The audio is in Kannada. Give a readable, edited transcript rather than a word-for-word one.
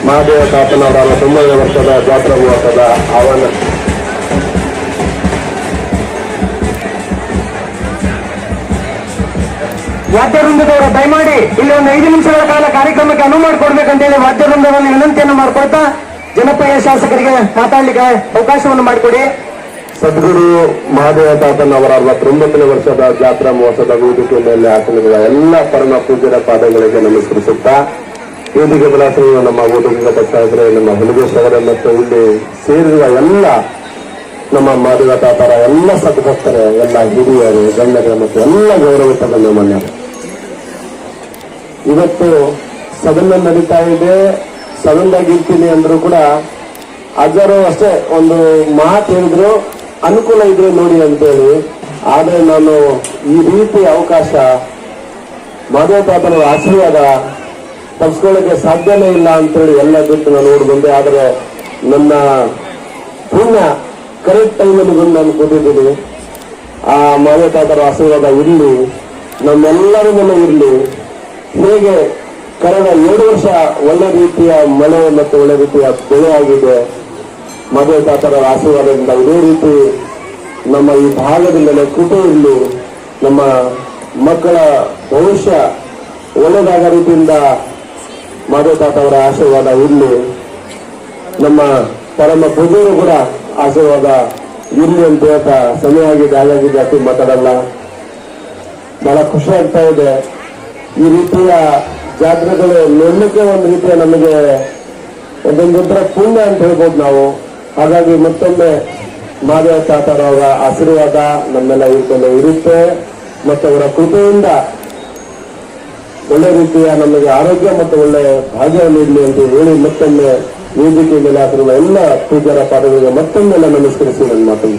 ಮಹಾದೇವ ತಾತನವರ 90 ವರ್ಷದ ಜಾತ್ರಾ ಮಹೋತ್ಸವದ ಆಹ್ವಾನ. ವಾದ್ಯವೃಂದದವರು ದಯಮಾಡಿ ಇಲ್ಲಿ ಒಂದು 5 ನಿಮಿಷಗಳ ಕಾಲ ಕಾರ್ಯಕ್ರಮಕ್ಕೆ ಅನುವು ಮಾಡಿಕೊಡ್ಬೇಕಂತೇಳಿ ವಾದ್ಯವೃಂದವನ್ನು ವಿನಂತಿಯನ್ನು ಮಾಡಿಕೊಡ್ತಾ ಜನಪ್ರಿಯ ಶಾಸಕರಿಗೆ ಮಾತಾಡ್ಲಿಕ್ಕೆ ಅವಕಾಶವನ್ನು ಮಾಡಿಕೊಡಿ. ಸದ್ಗುರು ಮಹಾದೇವ ತಾತನವರ 69ನೇ ವರ್ಷದ ಜಾತ್ರಾ ಮಹೋತ್ಸವದ ವೇದಿಕೆ ಮೇಲೆ ಆಸನಗಳ ಎಲ್ಲ ಪರಮ ಪೂಜ್ಯರ ಪಾದಗಳಿಗೆ ನಮಸ್ಕರಿಸುತ್ತಾ ವೇದಿಕೆ ಬಲಾಸನ ನಮ್ಮ ಓದುಗ ಸಾಹೇಬರೇ, ನಮ್ಮ ಹುಲಿಗೇಶ್ವರ ಮತ್ತು ಇಲ್ಲಿ ಸೇರಿರುವ ಎಲ್ಲ ನಮ್ಮ ಮಹಾದೇವ ತಾತರ ಎಲ್ಲ ಸದ್ಭಕ್ತರೇ, ಎಲ್ಲ ಹಿರಿಯರು, ಗಣ್ಯರು ಮತ್ತು ಎಲ್ಲ ಗೌರವಿತ ಗಣ್ಯಮಾನ್ಯರು, ಇವತ್ತು ಸದನ ನಡೀತಾ ಇದೆ. ಸದನದಾಗಿರ್ತೀನಿ ಅಂದ್ರೂ ಕೂಡ ಅಜರು ಅಷ್ಟೇ ಒಂದು ಮಾತು ಹೇಳಿದ್ರು, ಅನುಕೂಲ ಇದ್ರೆ ನೋಡಿ ಅಂತೇಳಿ. ಆದ್ರೆ ನಾನು ಈ ರೀತಿ ಅವಕಾಶ ಮಹಾದೇವ ತಾತನ ಆಶೀರ್ವಾದ ತಪ್ಪಿಸ್ಕೊಳ್ಳೋಕೆ ಸಾಧ್ಯನೇ ಇಲ್ಲ ಅಂತೇಳಿ ಎಲ್ಲ ಬಿಟ್ಟು ನಾನು ನೋಡಿ ಬಂದೆ. ಆದರೆ ನನ್ನ ಪುಣ್ಯ ಕರೆಕ್ಟ್ ಟೈಮಲ್ಲಿ ಬಂದು ನಾನು ಕೂತಿದ್ದೀನಿ. ಆ ಮಹಾದೇವ ತಾತರ ಆಶೀರ್ವಾದ ಇರಲಿ, ನಮ್ಮೆಲ್ಲರ ಮೇಲೆ ಇರಲಿ. ಹೇಗೆ ಕಳೆದ 2 ವರ್ಷ ಒಳ್ಳೆ ರೀತಿಯ ಮಳೆ ಮತ್ತು ಒಳ್ಳೆ ರೀತಿಯ ಬೆಳೆ ಆಗಿದೆ ಮಹಾದೇವ ತಾತರ ಆಶೀರ್ವಾದದಿಂದ. ಇದೇ ರೀತಿ ನಮ್ಮ ಈ ಭಾಗದಿಂದಲೇ ಕೃಪೆ ಇರಲಿ, ನಮ್ಮ ಮಕ್ಕಳ ಭವಿಷ್ಯ ಒಳ್ಳೆದಾದ ರೀತಿಯಿಂದ ಮಹಾದೇವ ತಾತವರ ಆಶೀರ್ವಾದ ಇರಲಿ, ನಮ್ಮ ಪರಮ ಪೂಜ್ಯರು ಕೂಡ ಆಶೀರ್ವಾದ ಇರಲಿ ಅಂತ ಹೇಳ್ತಾ ಸಮಯ ಆಗಿದೆ, ಹಾಗಾಗಿ ಜಾಸ್ತಿ ಮಾತಾಡಲ್ಲ. ಬಹಳ ಖುಷಿ ಆಗ್ತಾ ಇದೆ. ಈ ರೀತಿಯ ಜಾತ್ರೆಗಳು ನೋಡ್ಲಿಕ್ಕೆ ಒಂದು ರೀತಿಯ ನಮಗೆ ಒಂದೊಂದು ಪುಣ್ಯ ಅಂತ ಹೇಳ್ಬೋದು ನಾವು. ಹಾಗಾಗಿ ಮತ್ತೊಮ್ಮೆ ಮಹಾದೇವ ತಾತರವರ ಆಶೀರ್ವಾದ ನಮ್ಮೆಲ್ಲ ಇರುತ್ತೆ ಮತ್ತು ಅವರ ಕೃಪೆಯಿಂದ ಒಳ್ಳೆ ರೀತಿಯ ನಮಗೆ ಆರೋಗ್ಯ ಮತ್ತು ಒಳ್ಳೆ ಭಾಗ್ಯ ನೀಡಲಿ ಅಂತ ಹೇಳಿ ಮತ್ತೊಮ್ಮೆ ವೇದಿಕೆ ಮೇಲೆ ಹಾಕಿರುವ ಎಲ್ಲ ಪೂಜ್ಯರ ಪಾದಗಳಿಗೆ ಮತ್ತೊಮ್ಮೆ ನಮಸ್ಕರಿಸಿ ನನ್ನ ಮಾತನ್ನು